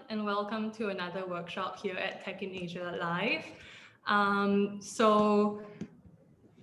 and welcome to another workshop here at Tech in Asia Live. So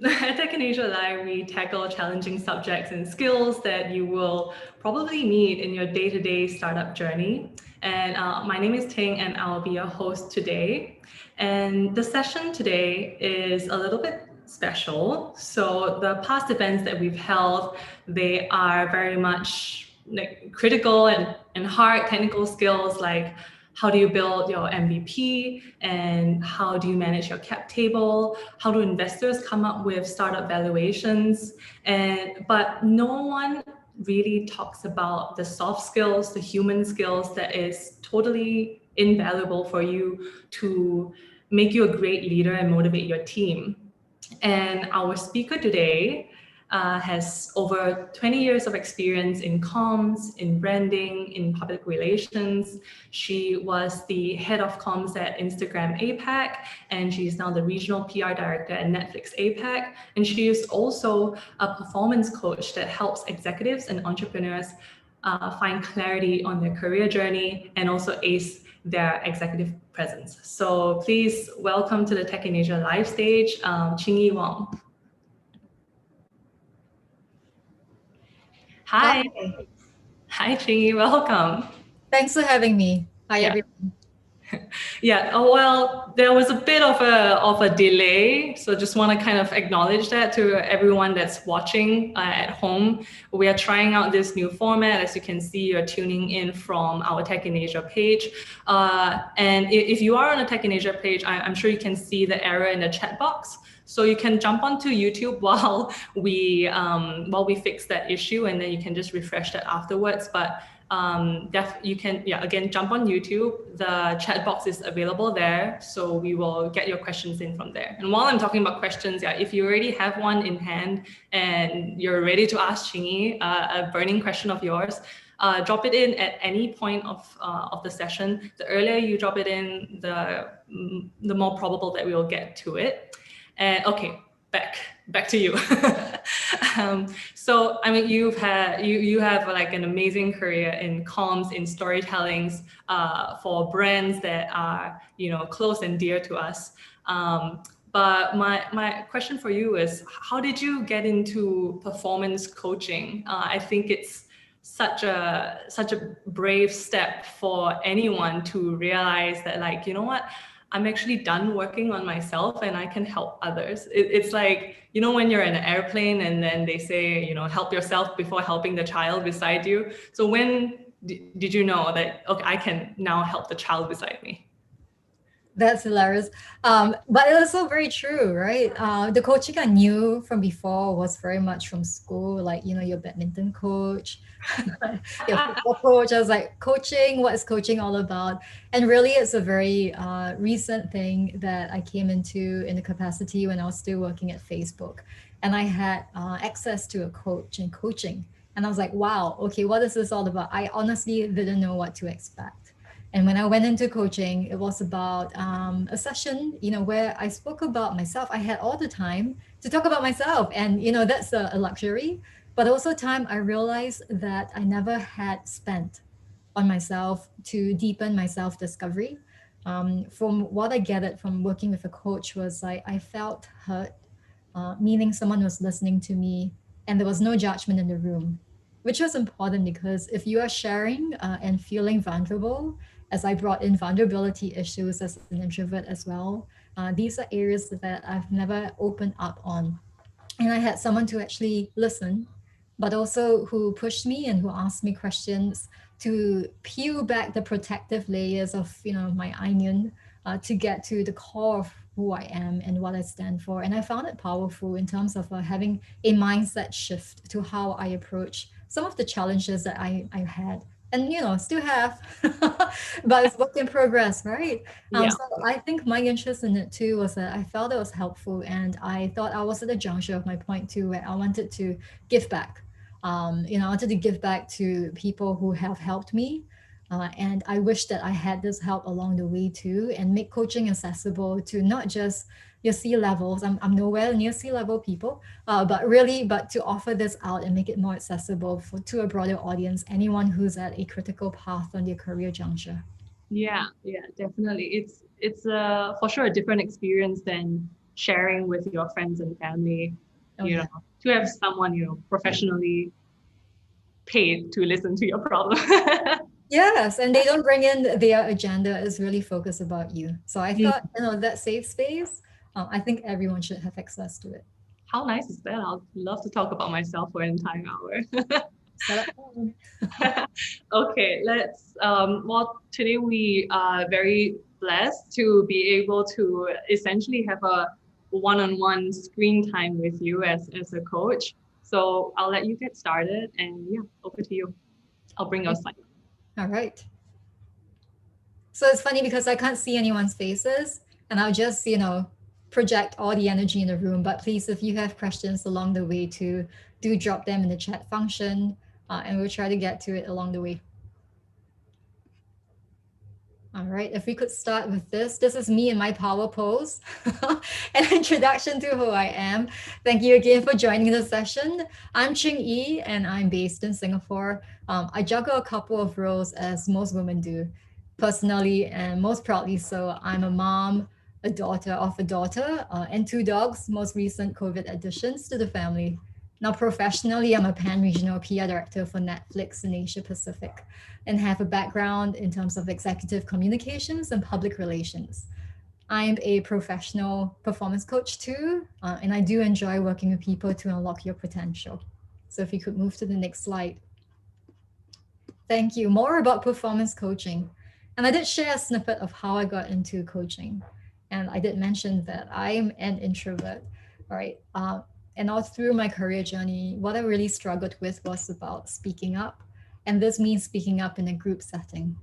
at Tech in Asia Live, we tackle challenging subjects and skills that you will probably need in your day-to-day startup journey. And my name is Ting, and I'll be your host today. And the session today is a little bit special. So the past events that we've held, they are very much like critical and hard technical skills like how do you build your MVP and how do you manage your cap table? How do investors come up with startup valuations? But no one really talks about the soft skills, the human skills that is totally invaluable for you to make you a great leader and motivate your team. And our speaker today has over 20 years of experience in comms, in branding, in public relations. She was the head of comms at Instagram APAC, and she's now the regional PR director at Netflix APAC. And she is also a performance coach that helps executives and entrepreneurs find clarity on their career journey and also ace their executive presence. So please welcome to the Tech in Asia live stage, Ching-Yi Wong. Hi. Hi, Ching-Yi, welcome. Thanks for having me. Hi, everyone. Yeah, well, there was a bit of a delay, so just want to kind of acknowledge that to everyone that's watching at home. We are trying out this new format. As you can see, you're tuning in from our Tech in Asia page. And if you are on the Tech in Asia page, I'm sure you can see the error in the chat box. So you can jump onto YouTube while we fix that issue, and then you can just refresh that afterwards. But you can, again, jump on YouTube. The chat box is available there, so we will get your questions in from there. And while I'm talking about questions, if you already have one in hand and you're ready to ask Ching-Yi a burning question of yours, drop it in at any point of the session. The earlier you drop it in, the more probable that we will get to it. And okay, back to you. So I mean, you have like an amazing career in comms, in storytellings, for brands that are close and dear to us. But my question for you is, how did you get into performance coaching? I think it's such a brave step for anyone to realize that, like, you know what, I'm actually done working on myself and I can help others. It's like, when you're in an airplane and then they say, help yourself before helping the child beside you. So when did you know that, okay, I can now help the child beside me? That's hilarious. But it's also very true, right? The coaching I knew from before was very much from school, like, your badminton coach, your football coach. I was like, coaching, what is coaching all about? And really, it's a very recent thing that I came into in the capacity when I was still working at Facebook. And I had access to a coach and coaching. And I was like, wow, okay, what is this all about? I honestly didn't know what to expect. And when I went into coaching, it was about a session, where I spoke about myself. I had all the time to talk about myself, and that's a luxury. But also time I realized that I never had spent on myself to deepen my self-discovery. From what I gathered from working with a coach was like I felt heard, meaning someone was listening to me, and there was no judgment in the room, which was important because if you are sharing and feeling vulnerable, as I brought in vulnerability issues as an introvert as well, these are areas that I've never opened up on. And I had someone to actually listen, but also who pushed me and who asked me questions to peel back the protective layers of my onion, to get to the core of who I am and what I stand for. And I found it powerful in terms of having a mindset shift to how I approach some of the challenges that I had and still have, but it's work in progress, right? So I think my interest in it too was that I felt it was helpful, and I thought I was at the juncture of my point too, where I wanted to give back. I wanted to give back to people who have helped me, and I wish that I had this help along the way too, and make coaching accessible to not just your C-levels. I'm nowhere near C-level people, but to offer this out and make it more accessible to a broader audience, anyone who's at a critical path on their career juncture. Yeah, definitely. It's for sure a different experience than sharing with your friends and family, Oh you know, yeah. to have someone, professionally paid to listen to your problem. Yes, and they don't bring in their agenda. It's really focused about you. So I Mm, thought, that safe space, I think everyone should have access to it. how nice is that? I'd love to talk about myself for an entire hour. Set up time. Okay, well, today we are very blessed to be able to essentially have a one-on-one screen time with you as a coach. So I'll let you get started and yeah, over to you. I'll bring your Okay. slide. All right. So it's funny because I can't see anyone's faces, and I'll just, project all the energy in the room. But please, if you have questions along the way, to do drop them in the chat function, and we'll try to get to it along the way. All right, if we could start with this. This is me in my power pose. An introduction to who I am. Thank you again for joining the session. I'm Ching Yi, and I'm based in Singapore. I juggle a couple of roles, as most women do. Personally, and most proudly so, I'm a mom, a daughter of a daughter, and two dogs, most recent COVID additions to the family. Now, professionally, I'm a pan regional PR director for Netflix in Asia Pacific and have a background in terms of executive communications and public relations. I'm a professional performance coach too, and I do enjoy working with people to unlock your potential. So, if you could move to the next slide. Thank you. More about performance coaching. And I did share a snippet of how I got into coaching. And I did mention that I'm an introvert, right? And all through my career journey, what I really struggled with was about speaking up. And this means speaking up in a group setting.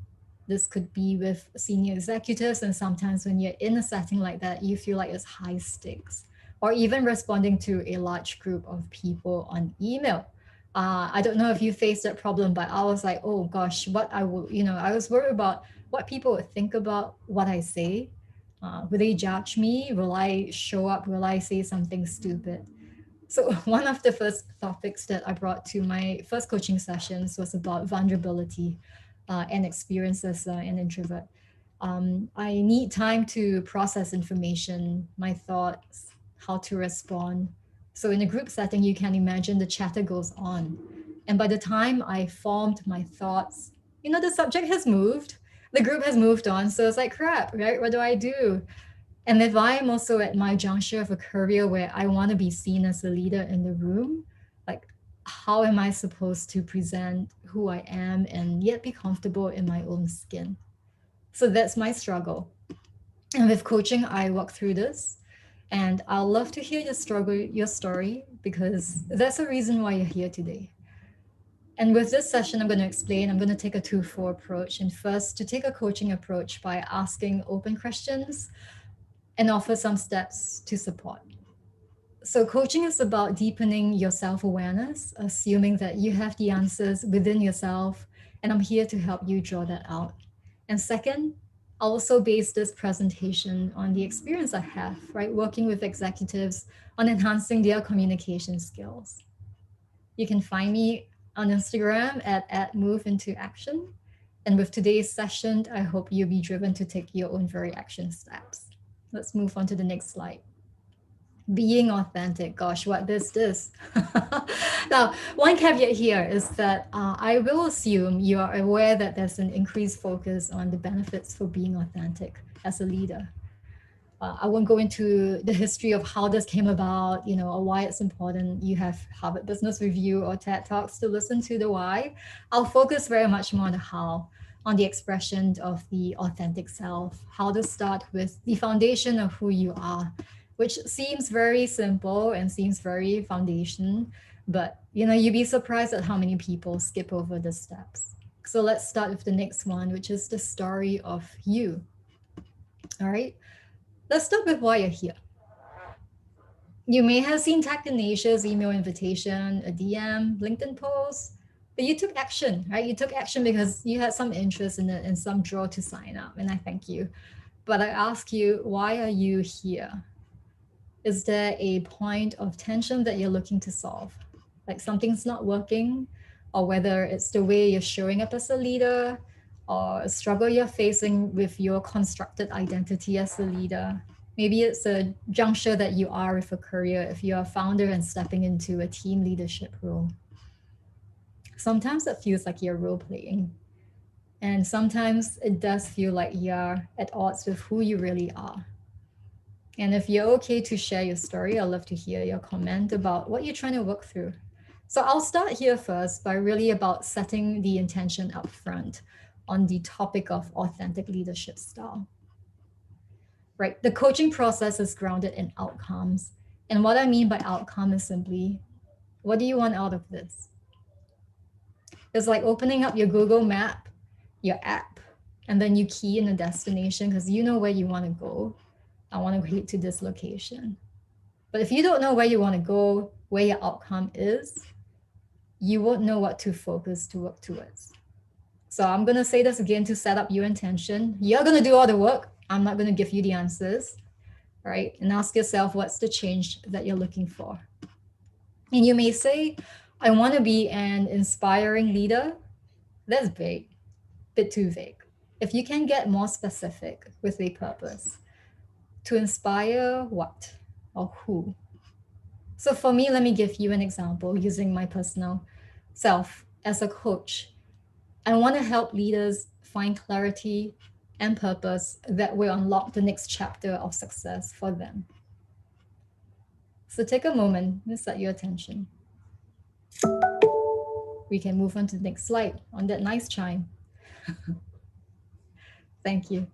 This could be with senior executives, and sometimes when you're in a setting like that, you feel like it's high stakes, or even responding to a large group of people on email. I don't know if you faced that problem, but I was like, oh gosh, what I will, I was worried about what people would think about what I say. Will they judge me? Will I show up? Will I say something stupid? So, one of the first topics that I brought to my first coaching sessions was about vulnerability and experience as an introvert. I need time to process information, my thoughts, how to respond. So, in a group setting, you can imagine the chatter goes on. And by the time I formed my thoughts, the subject has moved, the group has moved on. So, it's like, crap, right? What do I do? And if I'm also at my juncture of a career where I want to be seen as a leader in the room, like, how am I supposed to present who I am and yet be comfortable in my own skin? So that's my struggle. And with coaching, I walk through this. And I'll love to hear your struggle, your story, because that's the reason why you're here today. And with this session, I'm going to explain, I'm going to take a 2-4 approach. And first, to take a coaching approach by asking open questions and offer some steps to support. So, coaching is about deepening your self awareness, assuming that you have the answers within yourself, and I'm here to help you draw that out. And second, I also base this presentation on the experience I have, right, working with executives on enhancing their communication skills. You can find me on Instagram at @moveintoaction. And with today's session, I hope you'll be driven to take your own very action steps. Let's move on to the next slide. Being authentic. Gosh, what is this? Now, one caveat here is that I will assume you are aware that there's an increased focus on the benefits for being authentic as a leader. I won't go into the history of how this came about, or why it's important. You have Harvard Business Review or TED Talks to listen to the why. I'll focus very much more on the how, on the expression of the authentic self, how to start with the foundation of who you are, which seems very simple and seems very foundation, but you'd be surprised at how many people skip over the steps. So let's start with the next one, which is the story of you. All right. Let's start with why you're here. You may have seen Tech Inasia's email invitation, a DM, LinkedIn post, but you took action, right? You took action because you had some interest in it and some draw to sign up, and I thank you. But I ask you, why are you here? Is there a point of tension that you're looking to solve? Like something's not working, or whether it's the way you're showing up as a leader, or a struggle you're facing with your constructed identity as a leader. Maybe it's a juncture that you are with a career if you're a founder and stepping into a team leadership role. Sometimes it feels like you're role playing, and sometimes it does feel like you're at odds with who you really are. And if you're okay to share your story, I'd love to hear your comment about what you're trying to work through. So I'll start here first by really about setting the intention up front on the topic of authentic leadership style. Right? The coaching process is grounded in outcomes. And what I mean by outcome is simply, what do you want out of this? It's like opening up your Google map, your app, and then you key in a destination because you know where you want to go. I want to head to this location. But if you don't know where you want to go, where your outcome is, you won't know what to focus to work towards. So I'm going to say this again to set up your intention. You're going to do all the work. I'm not going to give you the answers, right? And ask yourself, what's the change that you're looking for? And you may say, I want to be an inspiring leader. That's vague, bit too vague. If you can get more specific with a purpose, to inspire what or who? So for me, let me give you an example using my personal self as a coach. I want to help leaders find clarity and purpose that will unlock the next chapter of success for them. So take a moment and set your attention. We can move on to the next slide on that nice chime. Thank you.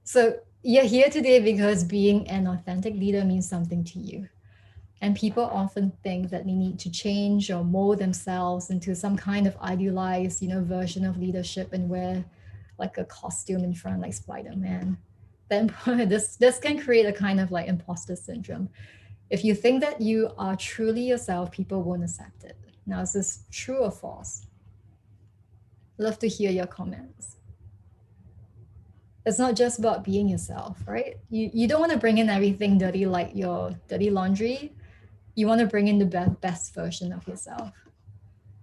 So you're here today because being an authentic leader means something to you. And people often think that they need to change or mold themselves into some kind of idealized, version of leadership and wear like a costume in front like Spider-Man. Then this can create a kind of like imposter syndrome. If you think that you are truly yourself, people won't accept it. Now, is this true or false? Love to hear your comments. It's not just about being yourself, right? You don't want to bring in everything dirty like your dirty laundry. You want to bring in the best version of yourself.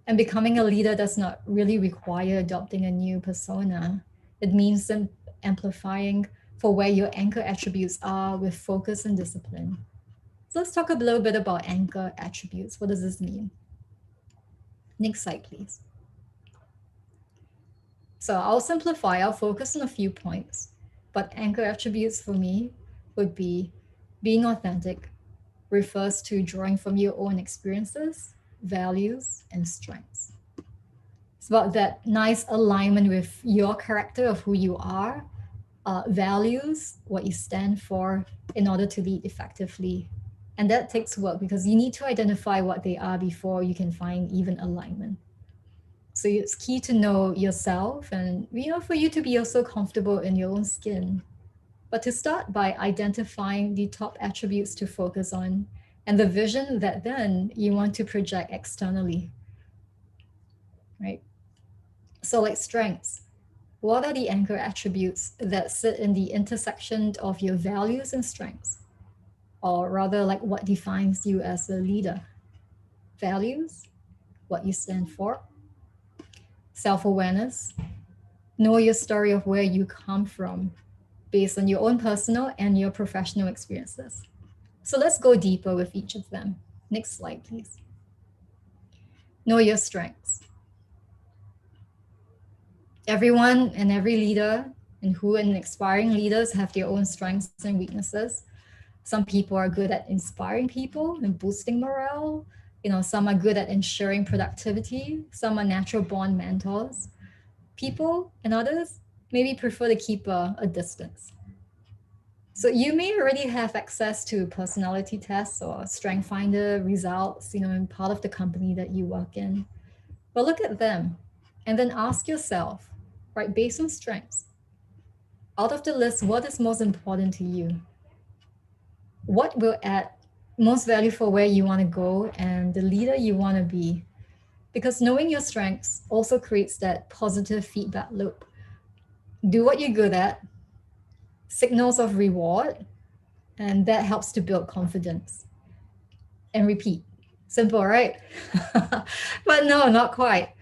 And becoming a leader does not really require adopting a new persona. It means amplifying for where your anchor attributes are with focus and discipline. So let's talk a little bit about anchor attributes. What does this mean? Next slide, please. So I'll simplify, I'll focus on a few points, but anchor attributes for me would be being authentic, refers to drawing from your own experiences, values, and strengths. It's about that nice alignment with your character of who you are, values, what you stand for in order to lead effectively. And that takes work because you need to identify what they are before you can find even alignment. So it's key to know yourself and, for you to be also comfortable in your own skin. But to start by identifying the top attributes to focus on and the vision that then you want to project externally, right? So like strengths, what are the anchor attributes that sit in the intersection of your values and strengths? Or rather like what defines you as a leader? Values, what you stand for, self-awareness, know your story of where you come from based on your own personal and your professional experiences. So let's go deeper with each of them. Next slide, please. Know your strengths. Everyone and every leader and inspiring leaders have their own strengths and weaknesses. Some people are good at inspiring people and boosting morale. Some are good at ensuring productivity. Some are natural born mentors. People and others maybe prefer to keep a distance. So you may already have access to personality tests or strength finder results, in part of the company that you work in. But look at them and then ask yourself, right, based on strengths, out of the list, what is most important to you? What will add most value for where you want to go and the leader you want to be? Because knowing your strengths also creates that positive feedback loop. Do what you're good at, signals of reward, and that helps to build confidence. And repeat. Simple, right? But no, not quite.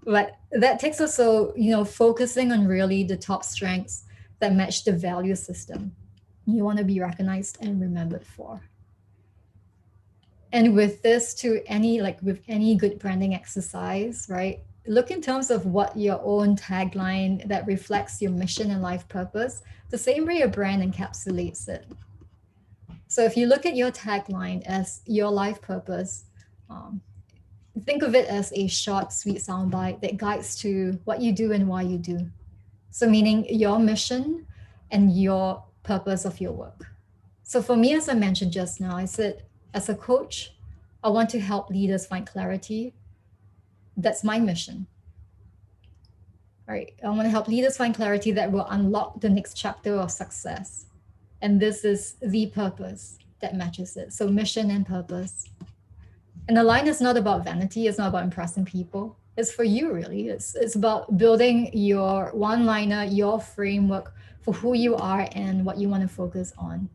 But that takes also, focusing on really the top strengths that match the value system you want to be recognized and remembered for. And with this, to any, like with any good branding exercise, right? Look in terms of what your own tagline that reflects your mission and life purpose, the same way your brand encapsulates it. So if you look at your tagline as your life purpose, um, think of it as a short, sweet soundbite that guides to what you do and why you do. So, meaning your mission and your purpose of your work. So, for me, as I mentioned just now, I said, as a coach, I want to help leaders find clarity. That's my mission, right? I want to help leaders find clarity that will unlock the next chapter of success. And this is the purpose that matches it. So, mission and purpose. And the line is not about vanity, it's not about impressing people. It's for you, really. It's about building your one liner, your framework for who you are and what you want to focus on.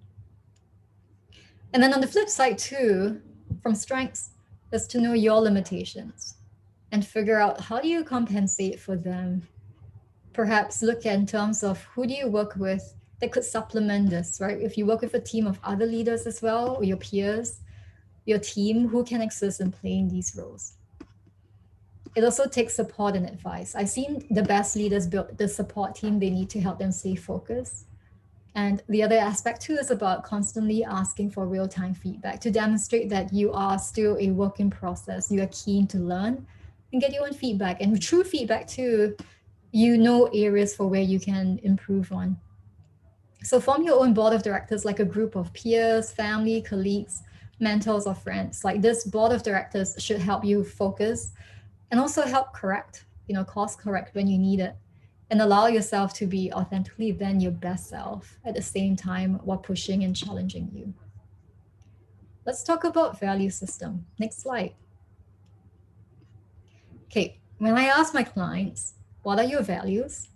And then on the flip side, too, from strengths, is to know your limitations and figure out how do you compensate for them. Perhaps look in terms of who do you work with that could supplement this, right? If you work with a team of other leaders as well, or your peers, your team, who can exist and play in these roles. It also takes support and advice. I've seen the best leaders build the support team they need to help them stay focused. And the other aspect too is about constantly asking for real time feedback to demonstrate that you are still a work in process. You are keen to learn and get your own feedback. And through feedback too, you know areas for where you can improve on. So form your own board of directors, like a group of peers, family, colleagues, mentors, or friends. Like this board of directors should help you focus and also help correct, course correct when you need it, and allow yourself to be authentically then your best self at the same time while pushing and challenging you. Let's talk about value system. Next slide. Okay, when I ask my clients, what are your values?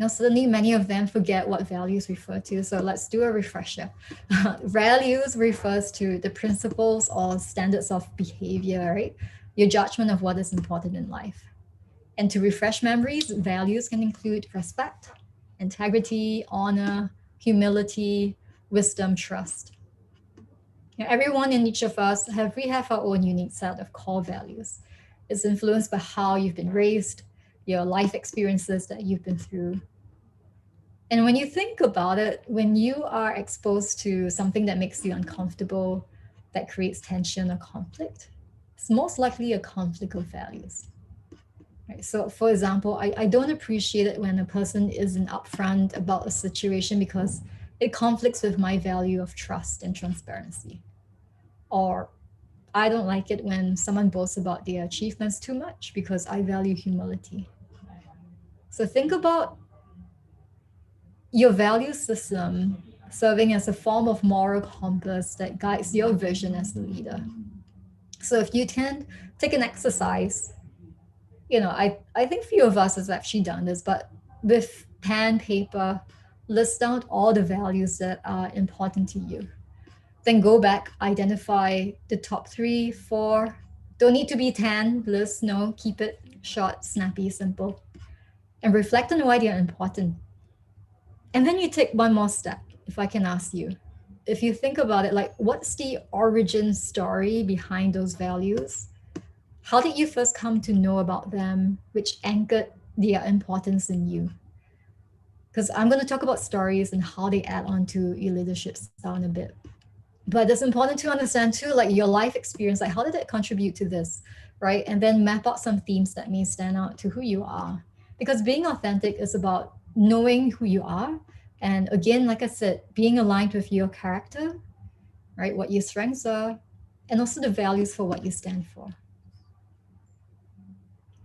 Suddenly many of them forget what values refer to. So let's do a refresher. Values refers to the principles or standards of behavior, right? Your judgment of what is important in life. And to refresh memories, values can include respect, integrity, honor, humility, wisdom, trust. Everyone in each of us we have our own unique set of core values. It's influenced by how you've been raised, your life experiences that you've been through. And when you think about it, when you are exposed to something that makes you uncomfortable, that creates tension or conflict, it's most likely a conflict of values. Right? So, for example, I don't appreciate it when a person isn't upfront about a situation because it conflicts with my value of trust and transparency. Or I don't like it when someone boasts about their achievements too much because I value humility. So, think about your value system serving as a form of moral compass that guides your vision as a leader. So if you can take an exercise, I think few of us has actually done this, but with pen, paper, list down all the values that are important to you. Then go back, identify the top 3, 4. Don't need to be 10 lists, no, keep it short, snappy, simple. And reflect on why they are important. And then you take one more step, if I can ask you. If you think about it, like what's the origin story behind those values? How did you first come to know about them, which anchored their importance in you? Because I'm going to talk about stories and how they add on to your leadership style in a bit. But it's important to understand too, like your life experience, like how did it contribute to this, right? And then map out some themes that may stand out to who you are. Because being authentic is about knowing who you are. And again, like I said, being aligned with your character, right? What your strengths are, and also the values for what you stand for.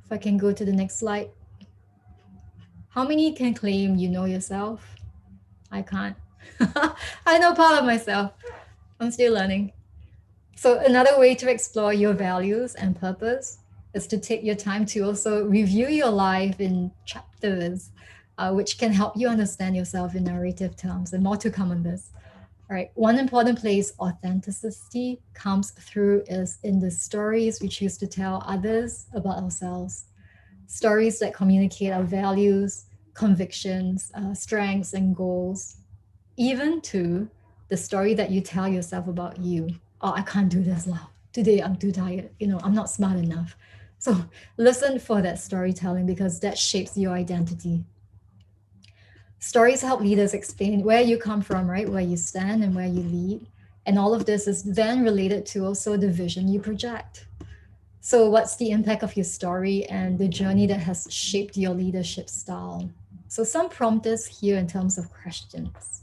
If I can go to the next slide. How many can claim you know yourself? I can't. I know part of myself. I'm still learning. So another way to explore your values and purpose is to take your time to also review your life in chapters, which can help you understand yourself in narrative terms, and more to come on this. All right. One important place authenticity comes through is in the stories we choose to tell others about ourselves. stories that communicate our values, convictions, strengths, and goals, even to the story that you tell yourself about you. Oh, I can't do this now. Today I'm too tired. I'm not smart enough. So listen for that storytelling because that shapes your identity. Stories help leaders explain where you come from, right? Where you stand and where you lead. And all of this is then related to also the vision you project. So, what's the impact of your story and the journey that has shaped your leadership style? So, some prompters here in terms of questions.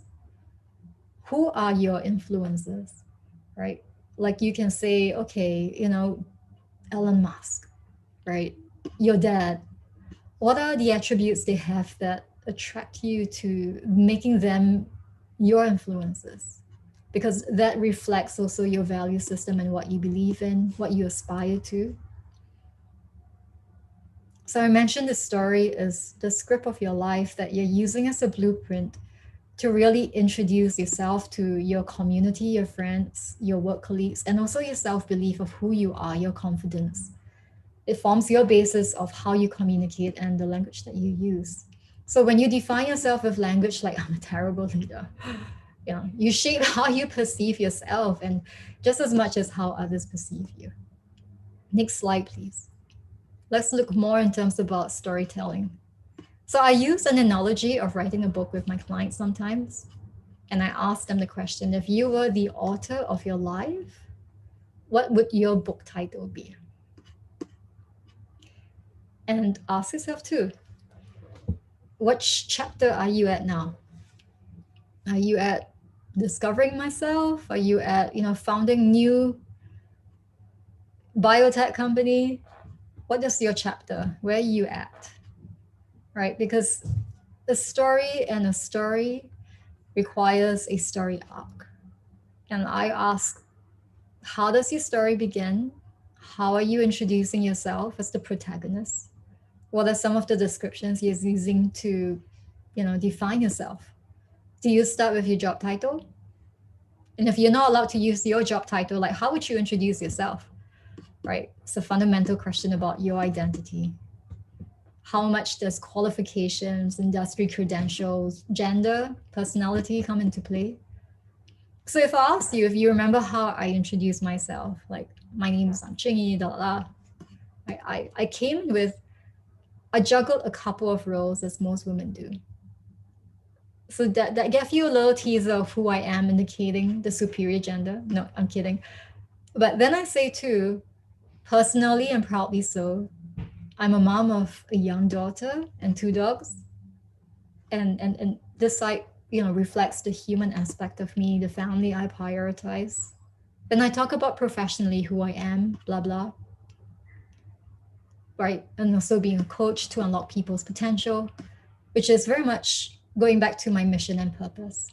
Who are your influences, right? Like you can say, okay, Elon Musk, right? Your dad. What are the attributes they have that attract you to making them your influences? Because that reflects also your value system and what you believe in, what you aspire to. So I mentioned the story is the script of your life that you're using as a blueprint to really introduce yourself to your community, your friends, your work colleagues, and also your self belief of who you are, your confidence. It forms your basis of how you communicate and the language that you use. So when you define yourself with language like I'm a terrible leader, you shape how you perceive yourself and just as much as how others perceive you. Next slide, please. Let's look more in terms about storytelling. So I use an analogy of writing a book with my clients sometimes. And I ask them the question, if you were the author of your life, what would your book title be? And ask yourself too, which chapter are you at now? Are you at discovering myself? Are you at, founding new biotech company? What is your chapter? Where are you at? Right? Because a story requires a story arc. And I ask, how does your story begin? How are you introducing yourself as the protagonist? What are some of the descriptions you're using to, define yourself? Do you start with your job title? And if you're not allowed to use your job title, like how would you introduce yourself? Right? It's a fundamental question about your identity. How much does qualifications, industry credentials, gender, personality come into play? So if I ask you, if you remember how I introduced myself, like my name is Chingy, da da, I came with, I juggled a couple of roles as most women do. So that gave you a little teaser of who I am, indicating the superior gender. No, I'm kidding. But then I say too, personally and proudly so, I'm a mom of a young daughter and two dogs. And this side, reflects the human aspect of me, the family I prioritize. Then I talk about professionally who I am, blah blah. Right. And also being a coach to unlock people's potential, which is very much going back to my mission and purpose.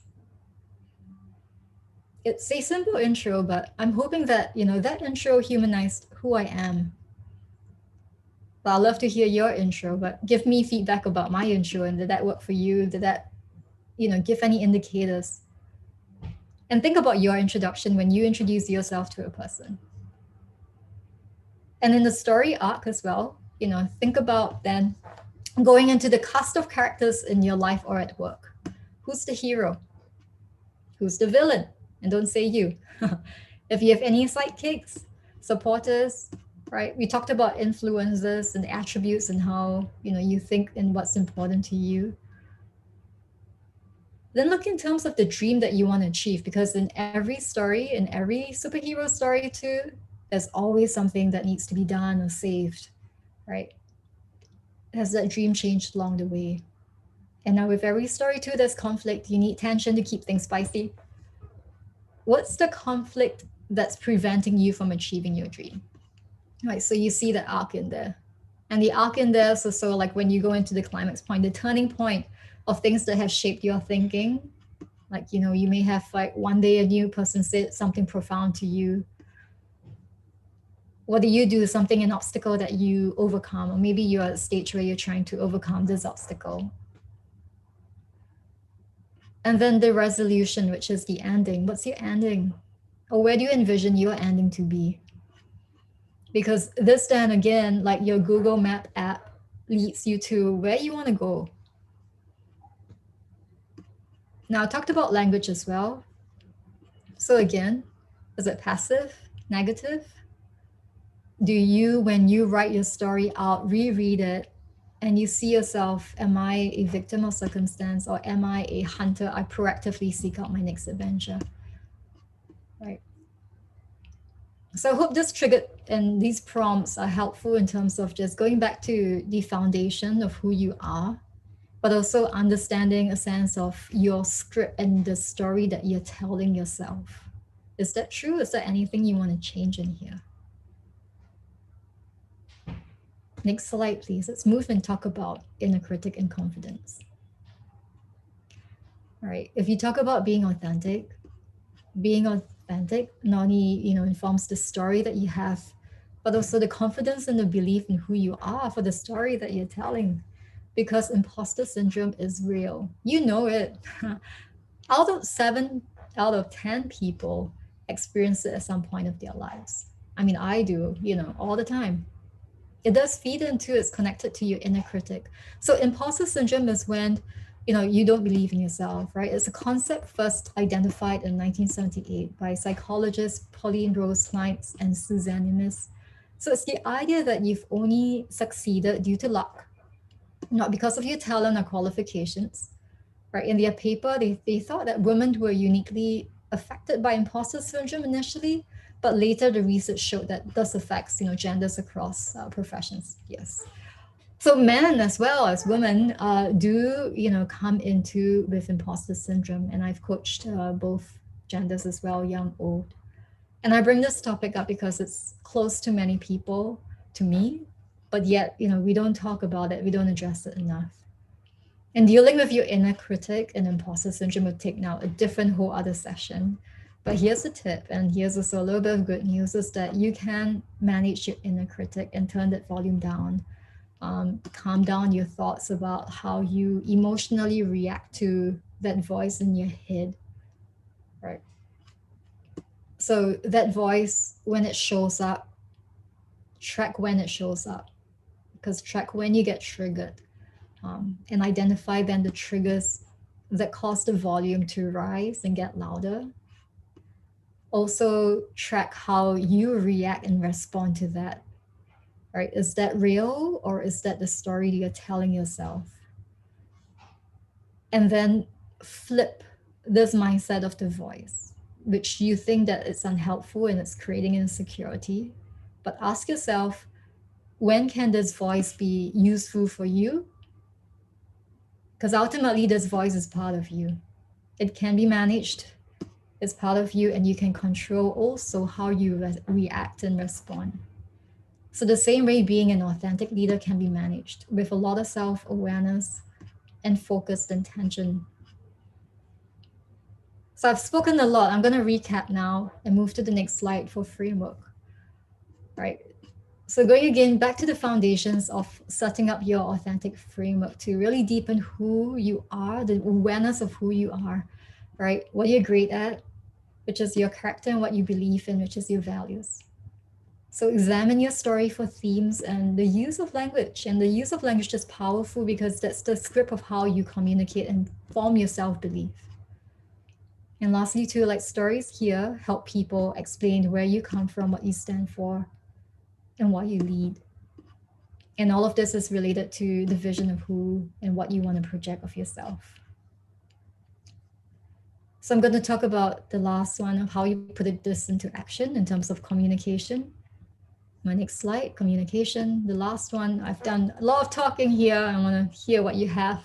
It's a simple intro, but I'm hoping that, that intro humanized who I am. But I'd love to hear your intro, but give me feedback about my intro. And did that work for you? Did that, give any indicators? And think about your introduction when you introduce yourself to a person. And in the story arc as well, think about then going into the cast of characters in your life or at work. Who's the hero? Who's the villain? And don't say you. If you have any sidekicks, supporters, right? We talked about influences and attributes and how, you think and what's important to you. Then look in terms of the dream that you want to achieve, because in every story, in every superhero story too, there's always something that needs to be done or saved, right? Has that dream changed along the way? And now with every story too, there's conflict. You need tension to keep things spicy. What's the conflict that's preventing you from achieving your dream? Right, so you see the arc in there. And the arc in there is also like when you go into the climax point, the turning point of things that have shaped your thinking. Like, you may have like one day a new person said something profound to you. What do you do? Something, an obstacle that you overcome, or maybe you're at a stage where you're trying to overcome this obstacle. And then the resolution, which is the ending. What's your ending? Or where do you envision your ending to be? Because this then again, like your Google Map app, leads you to where you want to go. Now, I talked about language as well. So again, is it passive, negative? Do you, when you write your story out, reread it, and you see yourself, am I a victim of circumstance or am I a hunter? I proactively seek out my next adventure, right? So I hope this triggered and these prompts are helpful in terms of just going back to the foundation of who you are, but also understanding a sense of your script and the story that you're telling yourself. Is that true? Is there anything you want to change in here? Next slide, please. Let's move and talk about inner critic and confidence. All right. If you talk about being authentic not only informs the story that you have, but also the confidence and the belief in who you are for the story that you're telling. Because imposter syndrome is real. You know it. Out of 7 out of 10 people experience it at some point of their lives. I mean, I do, all the time. It does feed into, it's connected to your inner critic. So imposter syndrome is when you don't believe in yourself, right? It's a concept first identified in 1978 by psychologists Pauline Rose Knights and Suzanne Imis. So it's the idea that you've only succeeded due to luck, not because of your talent or qualifications, right? In their paper, they thought that women were uniquely affected by imposter syndrome initially, but later the research showed that this affects genders across professions. Yes. So men as well as women do come into with imposter syndrome, and I've coached both genders as well, young, old. And I bring this topic up because it's close to many people, to me, but yet we don't talk about it, we don't address it enough. And dealing with your inner critic and imposter syndrome will take now a different whole other session. But here's a tip, and here's also a little bit of good news, is that you can manage your inner critic and turn that volume down. Calm down your thoughts about how you emotionally react to that voice in your head, right? So that voice, when it shows up, track when it shows up, because track when you get triggered, and identify then the triggers that cause the volume to rise and get louder. Also track how you react and respond to that, right? Is that real or is that the story you're telling yourself? And then flip this mindset of the voice, which you think that it's unhelpful and it's creating insecurity. But ask yourself, when can this voice be useful for you? Because ultimately, this voice is part of you. It can be managed. It's part of you, and you can control also how you react and respond. So the same way being an authentic leader can be managed with a lot of self-awareness and focused intention. So I've spoken a lot. I'm going to recap now and move to the next slide for framework. Right. So going again back to the foundations of setting up your authentic framework to really deepen who you are, the awareness of who you are, right? What you're great at, which is your character, and what you believe in, which is your values. So examine your story for themes and the use of language. And the use of language is powerful because that's the script of how you communicate and form your self-belief. And lastly, too, like stories here help people explain where you come from, what you stand for, and why you lead. And all of this is related to the vision of who and what you want to project of yourself. So I'm going to talk about the last one of how you put this into action in terms of communication. My next slide, communication. The last one, I've done a lot of talking here. I want to hear what you have.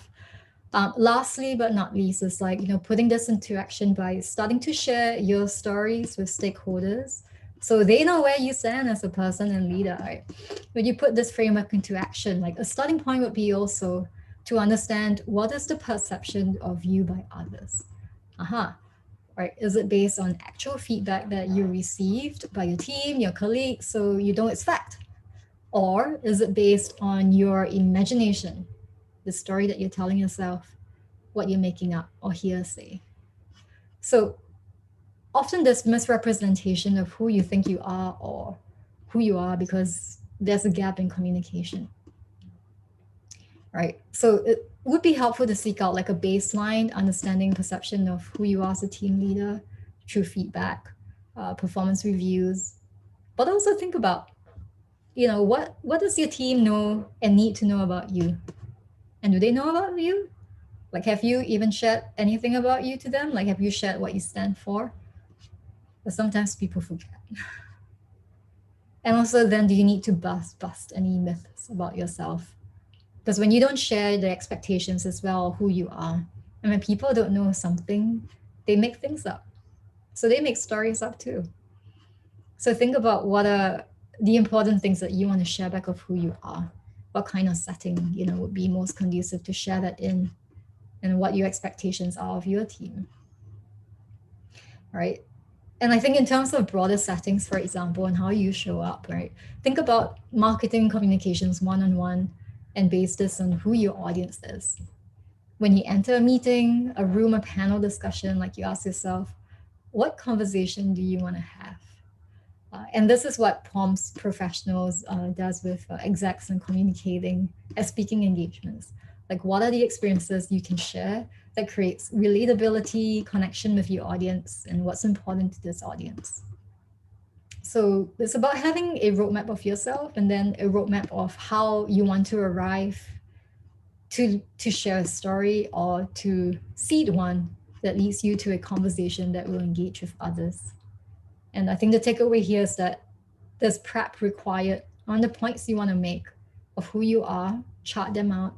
Lastly, but not least, is like, putting this into action by starting to share your stories with stakeholders so they know where you stand as a person and leader, right? When you put this framework into action, like a starting point would be also to understand what is the perception of you by others. Right? Is it based on actual feedback that you received by your team, your colleagues, so you know it's fact? Or is it based on your imagination, the story that you're telling yourself, what you're making up, or hearsay? So often there's misrepresentation of who you think you are or who you are because there's a gap in communication. right? So it would be helpful to seek out like a baseline understanding perception of who you are as a team leader through feedback, performance reviews, but also think about, what does your team know and need to know about you? And do they know about you? Like, have you even shared anything about you to them? Like, have you shared what you stand for? But sometimes people forget. And also, then do you need to bust any myths about yourself? Because when you don't share the expectations as well, who you are, and when people don't know something, they make things up. So they make stories up too. So think about what are the important things that you want to share back of who you are. What kind of setting, would be most conducive to share that in, and what your expectations are of your team, right? And I think in terms of broader settings, for example, and how you show up, right? Think about marketing communications one-on-one and base this on who your audience is. When you enter a meeting, a room, a panel discussion, like you ask yourself, what conversation do you want to have? And this is what prompts professionals does with execs and communicating as speaking engagements. Like, what are the experiences you can share that creates relatability, connection with your audience, and what's important to this audience? So it's about having a roadmap of yourself and then a roadmap of how you want to arrive to share a story or to seed one that leads you to a conversation that will engage with others. And I think the takeaway here is that there's prep required on the points you want to make of who you are, chart them out.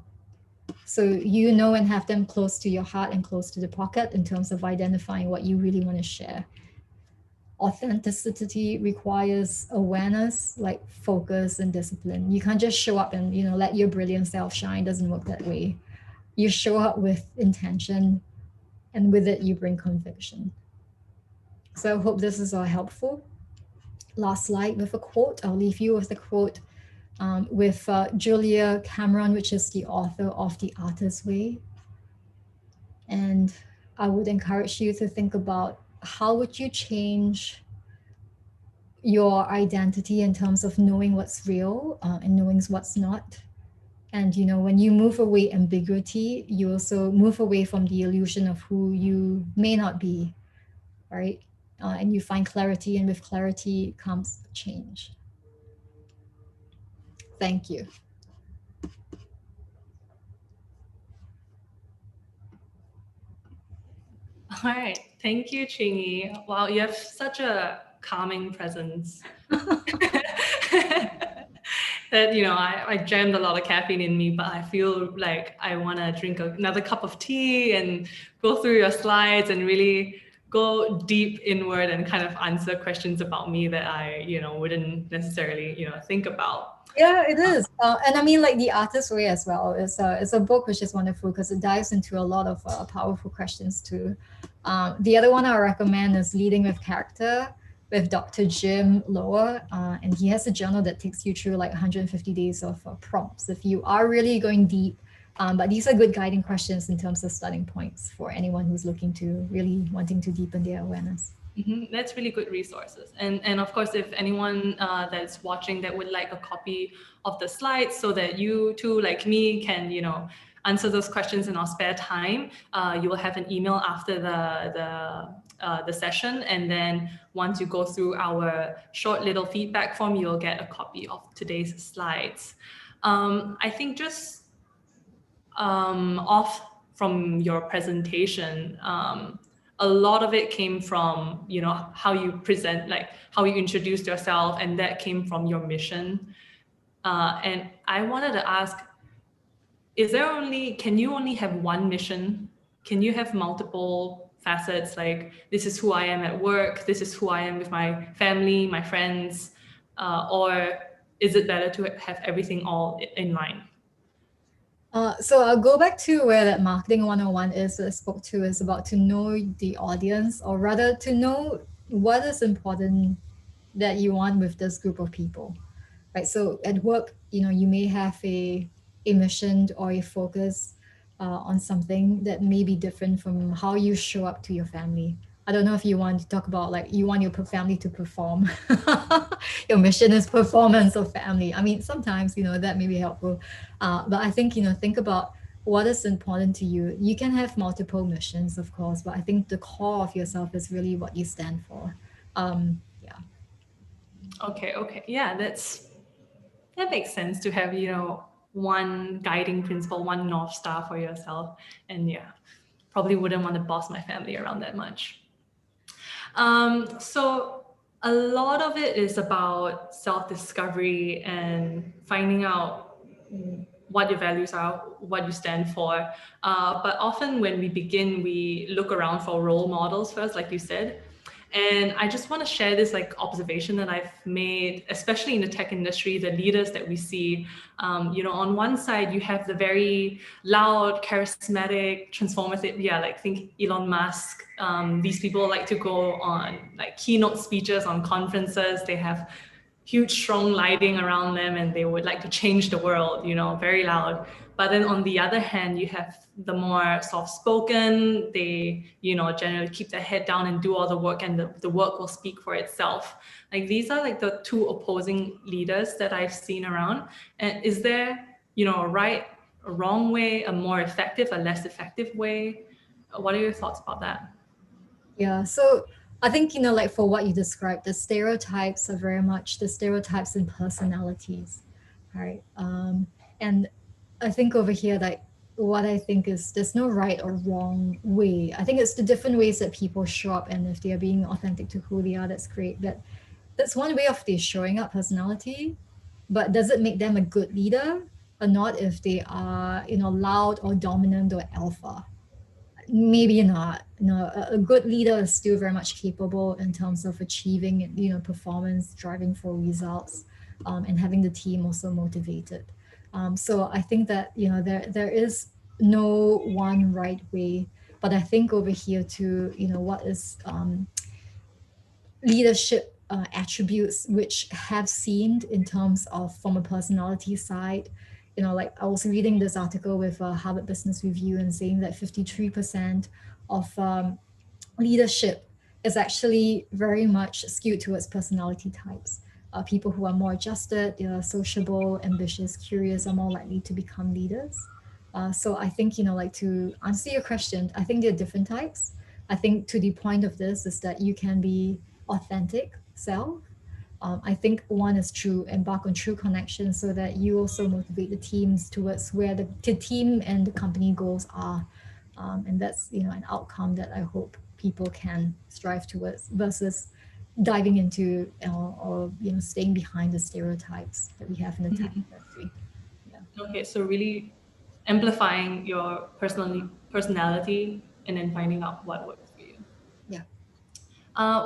So you know and have them close to your heart and close to the pocket in terms of identifying what you really want to share. Authenticity requires awareness, like focus and discipline. You can't just show up and let your brilliant self shine. It doesn't work that way. You show up with intention, and with it you bring conviction. So I hope this is all helpful. Last slide with a quote. I'll leave you with the quote with Julia Cameron, which is the author of The Artist's Way. And I would encourage you to think about how would you change your identity in terms of knowing what's real and knowing what's not. And when you move away ambiguity, you also move away from the illusion of who you may not be, right? And you find clarity, and with clarity comes change. Thank you. All right. Thank you, Chingy. Wow, you have such a calming presence. That, I jammed a lot of caffeine in me, but I feel like I want to drink another cup of tea and go through your slides and really go deep inward and kind of answer questions about me that I, wouldn't necessarily, think about. Yeah, it is. And I mean, like The Artist's Way as well. It's a book which is wonderful because it dives into a lot of powerful questions too. The other one I recommend is Leading with Character with Dr. Jim Lower. And he has a journal that takes you through like 150 days of prompts if you are really going deep. But these are good guiding questions in terms of starting points for anyone who's looking to really wanting to deepen their awareness. Mm-hmm. That's really good resources. And of course, if anyone that's watching that would like a copy of the slides so that you too, like me, can, answer those questions in our spare time, you will have an email after the session. And then once you go through our short little feedback form, you'll get a copy of today's slides. I think just off from your presentation, a lot of it came from, how you present, like how you introduced yourself, and that came from your mission. And I wanted to ask, can you only have one mission? Can you have multiple facets? Like, this is who I am at work, this is who I am with my family, my friends, or is it better to have everything all in line? So I'll go back to where that marketing 101 is that I spoke to, is about to know the audience, or rather to know what is important that you want with this group of people, right? So at work, you may have a mission or a focus on something that may be different from how you show up to your family. I don't know if you want to talk about like you want your family to perform. Your mission is performance of family. I mean, sometimes that may be helpful, but I think think about what is important to you. You can have multiple missions, of course, but I think the core of yourself is really what you stand for. Yeah. Okay. Yeah, that makes sense to have, one guiding principle, one North Star for yourself. And yeah, probably wouldn't want to boss my family around that much. So a lot of it is about self-discovery and finding out what your values are, what you stand for. But often when we begin, we look around for role models first, like you said. And I just want to share this like observation that I've made, especially in the tech industry, the leaders that we see. On one side, you have the very loud, charismatic, transformative, yeah, like think Elon Musk. These people like to go on like keynote speeches on conferences. They have huge, strong lighting around them and they would like to change the world, very loud. But then on the other hand, you have the more soft spoken, they, generally keep their head down and do all the work and the work will speak for itself. Like these are like the two opposing leaders that I've seen around. And is there, a right, a wrong way, a more effective, a less effective way? What are your thoughts about that? Yeah, so I think, like for what you described, the stereotypes are very much the stereotypes in personalities, right? And I think over here, like what I think is there's no right or wrong way. I think it's the different ways that people show up, and if they are being authentic to who they are, that's great. That's one way of their showing up personality. But does it make them a good leader or not if they are, loud or dominant or alpha? Maybe not. A good leader is still very much capable in terms of achieving performance, driving for results, and having the team also motivated. So I think that there is no one right way, but I think over here too, what is leadership attributes which have seen in terms of from a personality side. Like I was reading this article with Harvard Business Review and saying that 53% of leadership is actually very much skewed towards personality types. People who are more adjusted, they are sociable, ambitious, curious, are more likely to become leaders. So I think, like to answer your question, I think there are different types. I think to the point of this is that you can be authentic self. I think one is true, embark on true connection so that you also motivate the teams towards where the team and the company goals are. And that's, an outcome that I hope people can strive towards versus diving into or staying behind the stereotypes that we have in the tech industry. Yeah. Okay, so really amplifying your personality and then finding out what works for you. Yeah.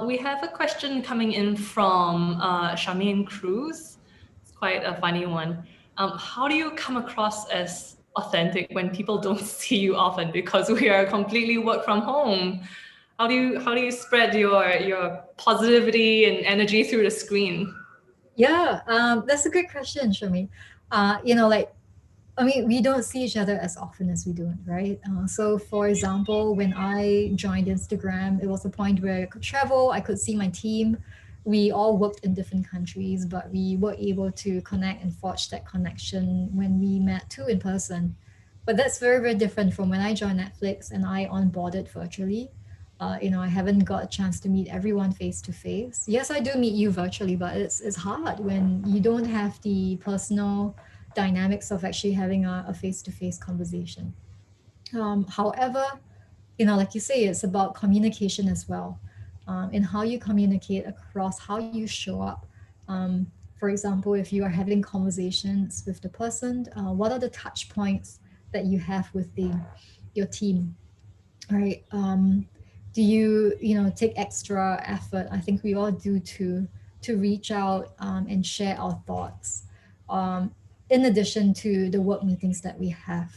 We have a question coming in from Charmaine Cruz. It's quite a funny one. How do you come across as authentic when people don't see you often because we are completely work from home? How do you spread your positivity and energy through the screen? Yeah, that's a good question, Shami. Like I mean, we don't see each other as often as we do, right? So, for example, when I joined Instagram, it was a point where I could travel, I could see my team. We all worked in different countries, but we were able to connect and forge that connection when we met too in person. But that's very, very different from when I joined Netflix and I onboarded virtually. I haven't got a chance to meet everyone face to face. Yes, I do meet you virtually, but it's hard when you don't have the personal dynamics of actually having a face-to-face conversation. However, like you say, it's about communication as well, and how you communicate across how you show up. For example, if you are having conversations with the person, what are the touch points that you have with your team, right? Do you take extra effort? I think we all do to reach out and share our thoughts, um, in addition to the work meetings that we have.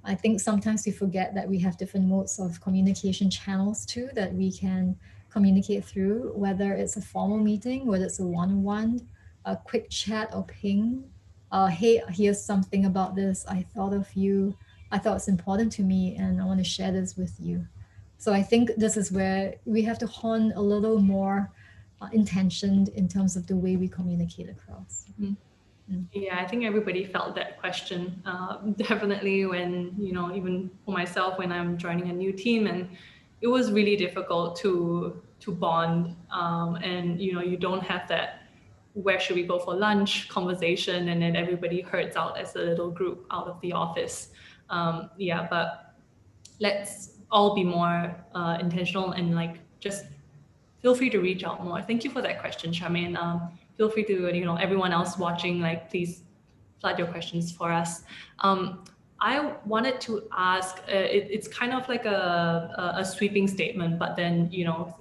I think sometimes we forget that we have different modes of communication channels too that we can communicate through, whether it's a formal meeting, whether it's a one-on-one, a quick chat or ping. Hey, here's something about this. I thought of you. I thought it's important to me, and I want to share this with you. So I think this is where we have to hone a little more intentioned in terms of the way we communicate across. Mhm. Yeah, I think everybody felt that question. Definitely when, even for myself, when I'm joining a new team, and it was really difficult to bond. And, you don't have that where should we go for lunch conversation, and then everybody herds out as a little group out of the office. Yeah, but let's all be more intentional and like just feel free to reach out more. Thank you for that question, Charmaine. Feel free to, everyone else watching, like, please flood your questions for us. I wanted to ask, it's kind of like a sweeping statement, but then,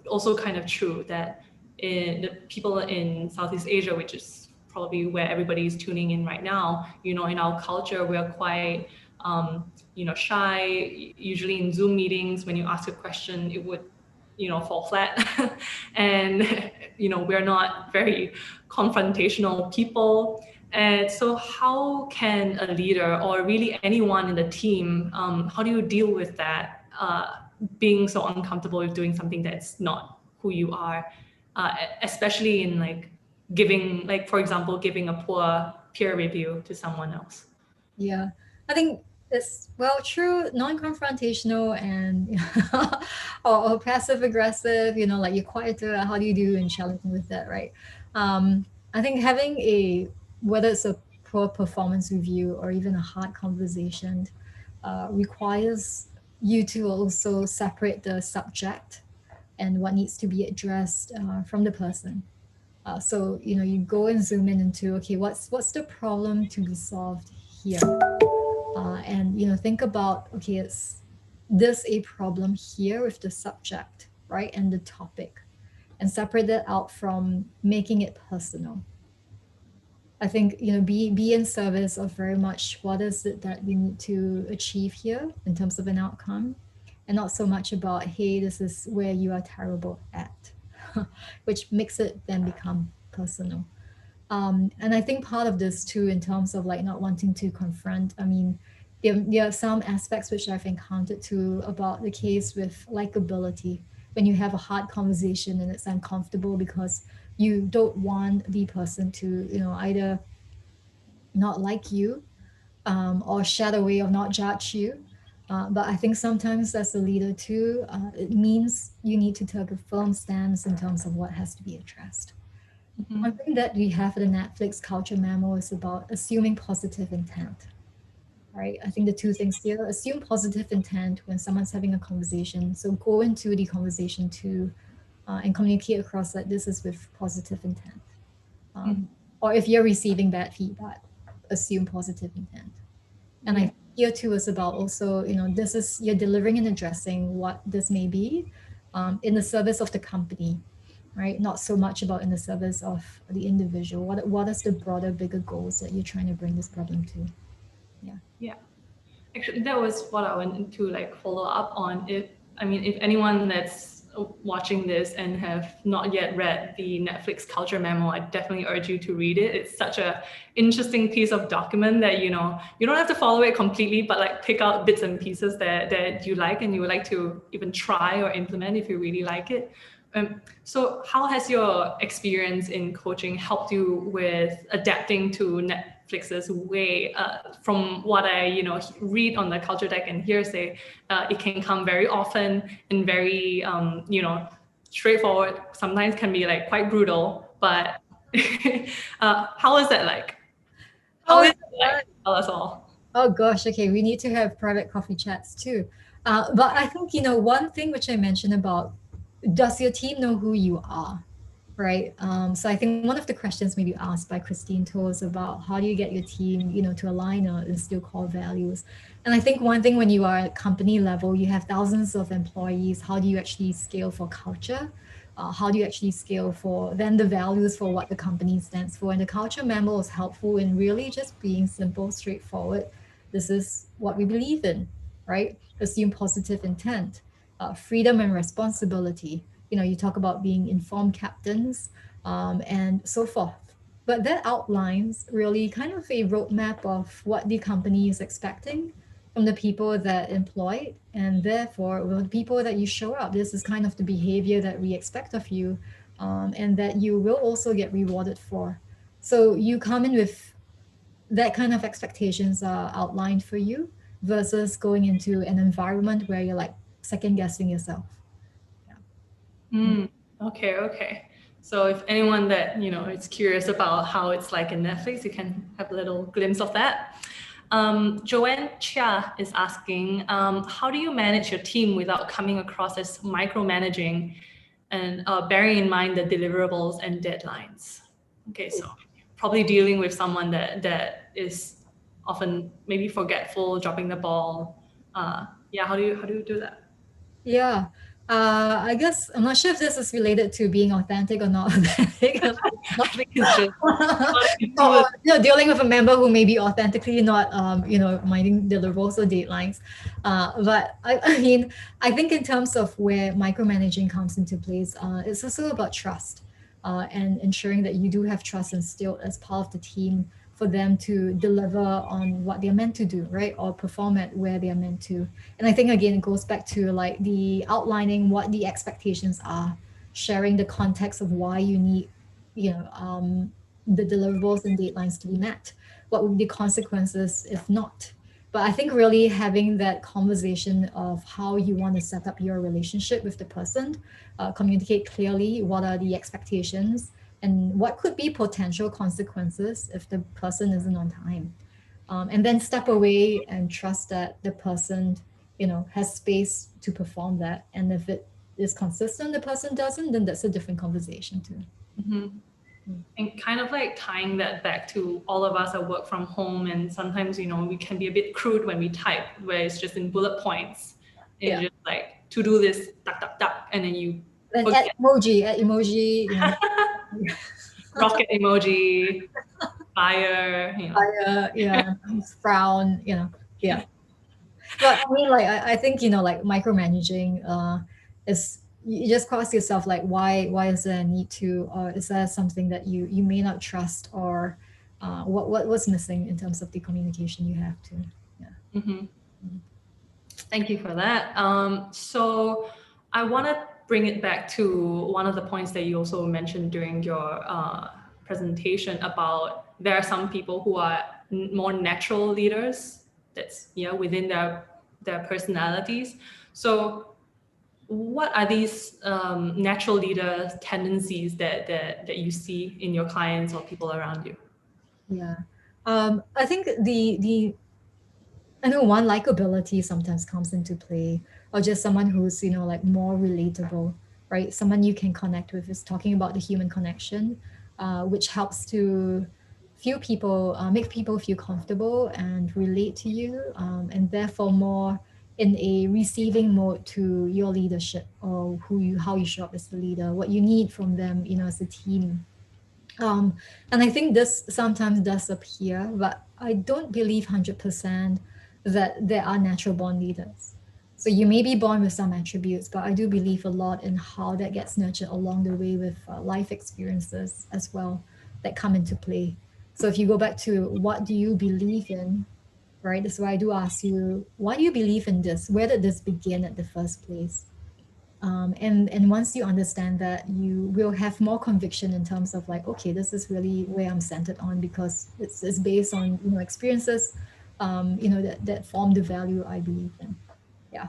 also kind of true that the people in Southeast Asia, which is probably where everybody is tuning in right now, in our culture, we're quite, shy. Usually in Zoom meetings, when you ask a question, it would fall flat. And we're not very confrontational people. And so how can a leader, or really anyone in the team, how do you deal with that, being so uncomfortable with doing something that's not who you are, uh, especially in like giving, like, for example, giving a poor peer review to someone else? Yeah, I think it's well true, non-confrontational and or passive aggressive. Like you're quieter. How do you do in challenging with that, right? I think having a whether it's a poor performance review or even a hard conversation requires you to also separate the subject and what needs to be addressed from the person. So you go and zoom in into okay, what's the problem to be solved here, and think about okay, is this a problem here with the subject, right, and the topic, and separate that out from making it personal. I think be in service of very much what is it that we need to achieve here in terms of an outcome, and not so much about hey, this is where you are terrible at, which makes it then become personal. And I think part of this too, in terms of like not wanting to confront, I mean, there are some aspects which I've encountered too about the case with likability. When you have a hard conversation and it's uncomfortable because you don't want the person to, either not like you, or share a way of not judge you. But I think sometimes as a leader too, it means you need to take a firm stance in terms of what has to be addressed. One Mhm. thing that we have in the Netflix culture memo is about assuming positive intent, right? I think the two things here: assume positive intent when someone's having a conversation. So go into the conversation to and communicate across that this is with positive intent. Mhm. Um, or if you're receiving bad feedback, assume positive intent. And I Yeah. think here too is about also, this is you're delivering and addressing what this may be in the service of the company, right? Not so much about in the service of the individual. What is the broader, bigger goals that you're trying to bring this problem to? Yeah. Yeah. Actually, that was what I wanted to like follow up on. If anyone that's watching this and have not yet read the Netflix Culture Memo, I definitely urge you to read it. It's such a interesting piece of document that you don't have to follow it completely, but like pick out bits and pieces that you like and you would like to even try or implement if you really like it. So how has your experience in coaching helped you with adapting to Netflix's way? From what I, read on the culture deck and hearsay, it can come very often and very, straightforward. Sometimes can be like quite brutal, but how is that like? How How is is it like? that? Tell us all. Oh gosh, okay. We need to have private coffee chats too. But I think, one thing which I mentioned about does your team know who you are? Right. So I think one of the questions maybe asked by Christine told us about how do you get your team, to align or instill core values. And I think one thing when you are at company level, you have thousands of employees. How do you actually scale for culture? How do you actually scale for then the values for what the company stands for? And the culture memo is helpful in really just being simple, straightforward. This is what we believe in, right? Assume positive intent, freedom and responsibility. You talk about being informed captains, and so forth. But that outlines really kind of a roadmap of what the company is expecting from the people that employed, and therefore with the people that you show up. This is kind of the behavior that we expect of you, and that you will also get rewarded for. So you come in with that kind of expectations are outlined for you versus going into an environment where you're like second guessing yourself. Yeah. Okay, okay. So if anyone that is curious about how it's like in Netflix, you can have a little glimpse of that. Joanne Chia is asking, how do you manage your team without coming across as micromanaging and bearing in mind the deliverables and deadlines? Okay, so probably dealing with someone that is often maybe forgetful, dropping the ball. Yeah, how do you do that? Yeah. I guess I'm not sure if this is related to being authentic or not authentic. I think it's just Or, dealing with a member who may be authentically not, minding deliverables or deadlines. But I mean, I think in terms of where micromanaging comes into place, it's also about trust, and ensuring that you do have trust instilled as part of the team for them to deliver on what they're meant to do, right? Or perform at where they're meant to. And I think again, it goes back to like the outlining what the expectations are, sharing the context of why you need, you know, the deliverables and deadlines to be met. What would be the consequences if not? But I think really having that conversation of how you want to set up your relationship with the person, communicate clearly what are the expectations and what could be potential consequences if the person isn't on time. And then step away and trust that the person, has space to perform that. And if it is consistent, the person doesn't, then that's a different conversation too. And kind of like tying that back to all of us that work from home, and sometimes we can be a bit crude when we type, where it's just in bullet points, and Yeah. just like to do this, duck, duck, duck, and then you And forget add emoji, rocket emoji, fire, fire, yeah, frown, yeah. But I mean, like, I think, like micromanaging, is you just cross yourself like, why is there a need to, or is there something that you may not trust, or what's missing in terms of the communication you have to, yeah. Thank you for that. So I want to bring it back to one of the points that you also mentioned during your presentation about there are some people who are more natural leaders that's within their personalities. So what are these natural leader tendencies that you see in your clients or people around you? Yeah. I think the I know one likability sometimes comes into play, or just someone who's, like more relatable, right? Someone you can connect with, is talking about the human connection, which helps to make people feel comfortable and relate to you, and therefore more in a receiving mode to your leadership, or how you show up as the leader, what you need from them, as a team. um, and I think this sometimes does appear, but I don't believe 100% that there are natural born leaders. So you may be born with some attributes, but I do believe a lot in how that gets nurtured along the way with life experiences as well that come into play. So if you go back to what do you believe in, right? That's why I do ask you, why do you believe in this? Where did this begin at the first place? And once you understand that, you will have more conviction in terms of like, okay, this is really where I'm centered on, because it's based on experiences, that form the value I believe in. Yeah.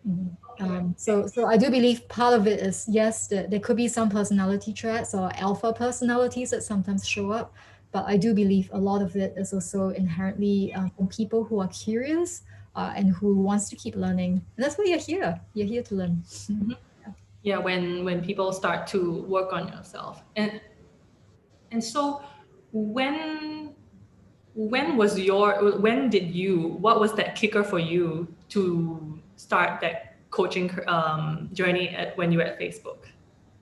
Mhm. So I do believe part of it is, yes, there could be some personality traits or alpha personalities that sometimes show up, but I do believe a lot of it is also inherently, from people who are curious, and who wants to keep learning. And that's why you're here. You're here to learn. Yeah, when people start to work on yourself, and so when what was that kicker for you to start that coaching journey when you were at Facebook?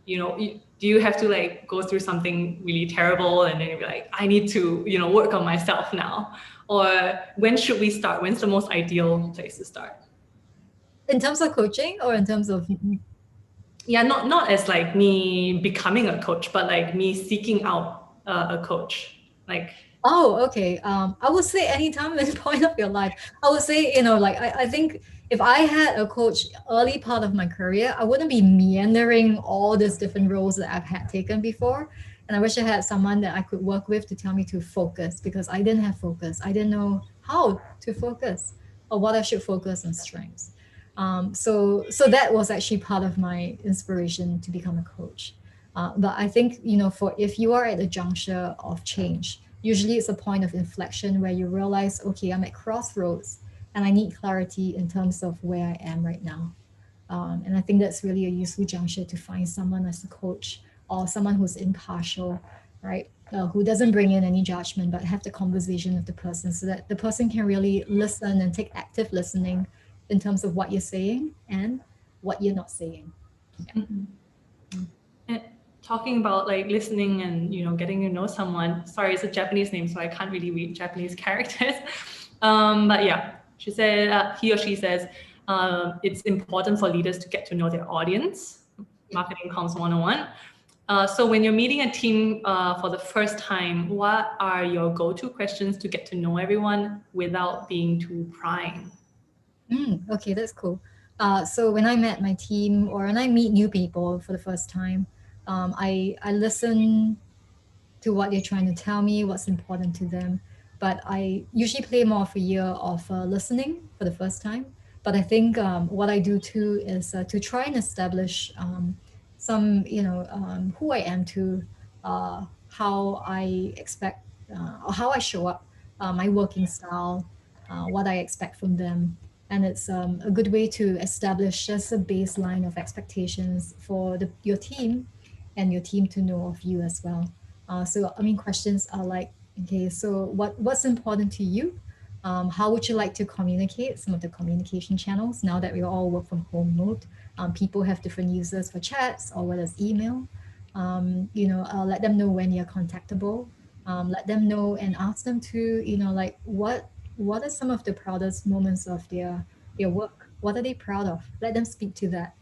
Do you have to like go through something really terrible and then you're like, I need to work on myself now? Or when should we start? When's the most ideal place to start? In terms of coaching, or in terms of, Yeah, not as like me becoming a coach, but like me seeking out a coach. Like, Oh, okay. I would say anytime, any point of your life. I would say, like I think if I had a coach early part of my career, I wouldn't be meandering all these different roles that I've had taken before. And I wish I had someone that I could work with to tell me to focus because I didn't have focus. I didn't know how to focus or what I should focus on strengths. So that was actually part of my inspiration to become a coach. But I think, for if you are at a juncture of change, usually it's a point of inflection where you realize, okay, I'm at crossroads and I need clarity in terms of where I am right now. And I think that's really a useful juncture to find someone as a coach or someone who's impartial, right? Who doesn't bring in any judgment, but have the conversation with the person so that the person can really listen and take active listening in terms of what you're saying and what you're not saying. Yeah. Mhm. And talking about like listening and getting to know someone. Sorry, it's a Japanese name, so I can't really read Japanese characters. But yeah, she said he or she says it's important for leaders to get to know their audience. Marketing comms 101. So when you're meeting a team for the first time, what are your go-to questions to get to know everyone without being too prying? Okay, that's cool. So when I met my team or when I meet new people for the first time, I listen to what they're trying to tell me, what's important to them. But I usually play more of a year of listening for the first time. But I think what I do too is to try and establish some, who I am to, how I expect, or how I show up, my working style, what I expect from them. And it's a good way to establish just a baseline of expectations for your team and your team to know of you as well. So I mean, questions are like, okay, so what's important to you? How would you like to communicate? Some of the communication channels now that we all work from home mode, people have different users for chats or whether it's email. Let them know when you're contactable. Let them know and ask them to, like what are some of the proudest moments of their work? What are they proud of? Let them speak to that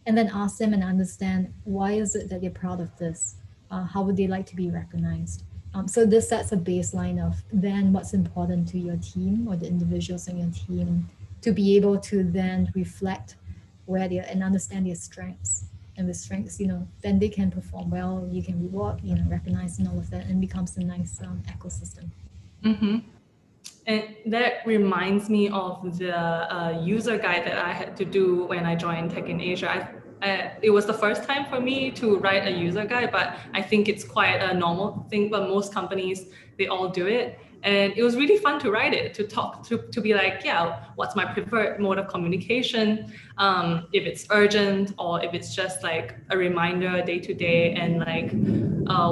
and then ask them and understand why is it that they're proud of this, how would they like to be recognized. So this sets a baseline of then what's important to your team or the individuals in your team to be able to then reflect where they are and understand their strengths. And with strengths, then they can perform well, you can reward, recognize and all of that, and becomes a nice ecosystem. Mm-hmm. And that reminds me of the user guide that I had to do when I joined Tech in Asia. It was the first time for me to write a user guide, but I think it's quite a normal thing. But most companies, they all do it. And it was really fun to write it, to talk, to be like, yeah, what's my preferred mode of communication? If it's urgent or if it's just like a reminder day to day, and like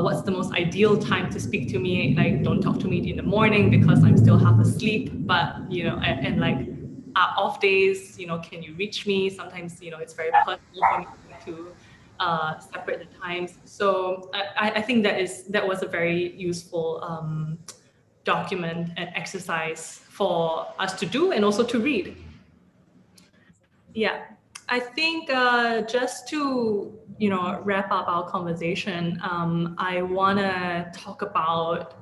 what's the most ideal time to speak to me. Like, don't talk to me in the morning because I'm still half asleep, but and like off days, can you reach me? Sometimes it's very personal for me to separate the times. So I think that was a very useful document and exercise for us to do and also to read. Yeah, I think just to wrap up our conversation, I want to talk about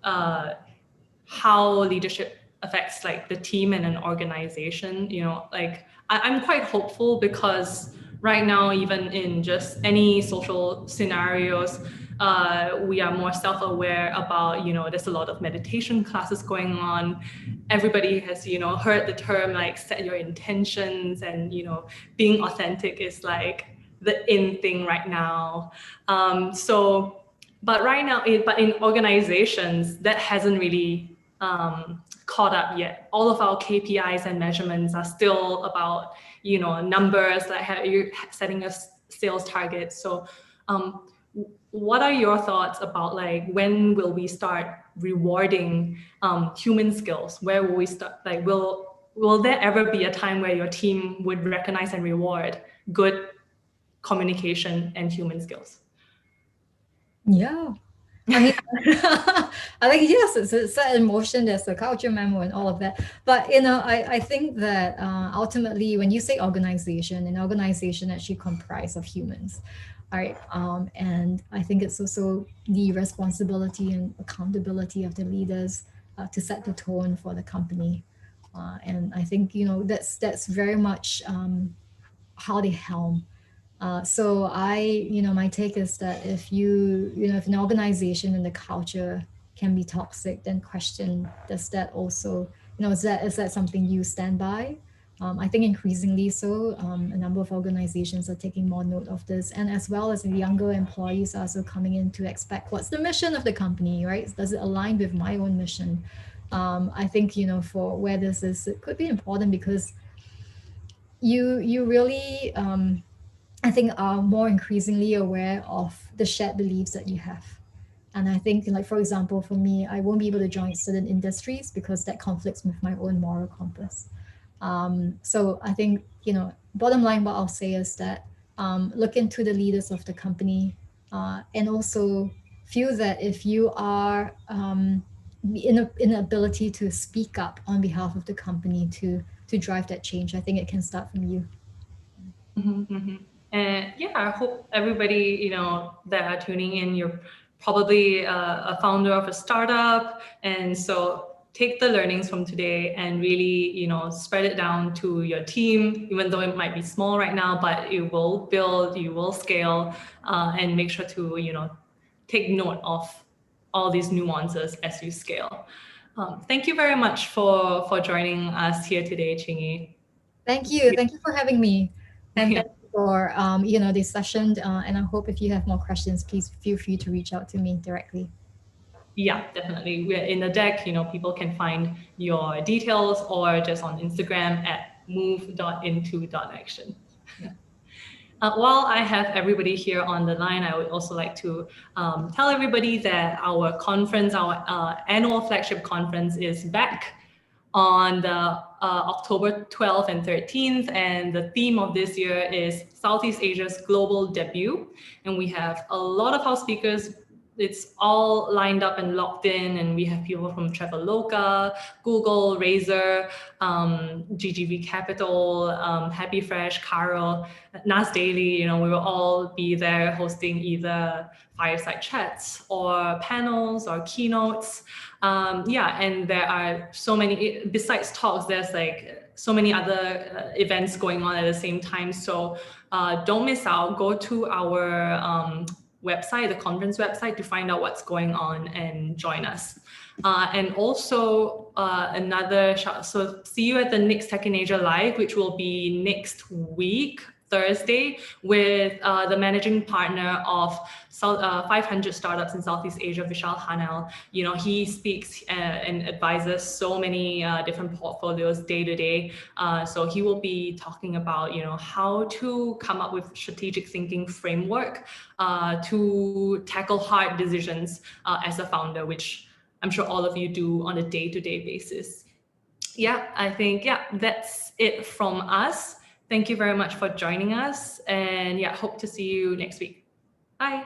uh, how leadership affects like the team and an organization. Like I'm quite hopeful because right now, even in just any social scenarios, we are more self-aware about, there's a lot of meditation classes going on. Everybody has, heard the term like set your intentions, and, being authentic is like the in thing right now. But right now, but in organizations, that hasn't really caught up yet. All of our KPIs and measurements are still about, numbers, like how you're setting a sales target. So what are your thoughts about like when will we start rewarding human skills? Where will we start? Like, will there ever be a time where your team would recognize and reward good communication and human skills? Yeah. I mean, I think yes, it's set in motion. There's a culture memo and all of that. But I think that ultimately, when you say organization, an organization actually comprised of humans, right? And I think it's also the responsibility and accountability of the leaders to set the tone for the company. And I think, that's very much how they helm. So my take is that if an organization and the culture can be toxic, then question, does that also, is that something you stand by? I think increasingly so, a number of organizations are taking more note of this, and as well as the younger employees are also coming in to expect what's the mission of the company, right? Does it align with my own mission? I think, for where this is, it could be important because you really I think are more increasingly aware of the shared beliefs that you have. And I think, like, for example, for me, I won't be able to join certain industries because that conflicts with my own moral compass. So I think, bottom line, what I'll say is that look into the leaders of the company, and also feel that if you are in an ability to speak up on behalf of the company to drive that change, I think it can start from you. And yeah, I hope everybody, that are tuning in, you're probably a founder of a startup. And so take the learnings from today and really, spread it down to your team, even though it might be small right now, but it will build, you will scale, and make sure to, take note of all these nuances as you scale. Thank you very much for joining us here today, Chingy. Thank you. Thank you for having me. And Yeah. thank you for this session. And I hope if you have more questions, please feel free to reach out to me directly. Yeah, definitely. We're in the deck, people can find your details or just on Instagram at move.into.action. Yeah. While I have everybody here on the line, I would also like to tell everybody that our conference, our annual flagship conference is back on the October 12th and 13th. And the theme of this year is Southeast Asia's global debut. And we have a lot of our speakers. It's all lined up and locked in, and we have people from Traveloka, Google, Razer, GGV Capital, Happy Fresh, Caro, Nas Daily. We will all be there hosting either fireside chats or panels or keynotes. And there are so many, besides talks, there's like so many other events going on at the same time. So don't miss out. Go to our website, the conference website, to find out what's going on and join us. And also another shout, so see you at the next Tech in Asia Live, which will be next week, Thursday, with the managing partner of 500 startups in Southeast Asia, Vishal Hanel. He speaks and advises so many different portfolios day to day. So he will be talking about, how to come up with strategic thinking framework to tackle hard decisions as a founder, which I'm sure all of you do on a day-to-day basis. Yeah, I think, that's it from us. Thank you very much for joining us. And hope to see you next week. Bye.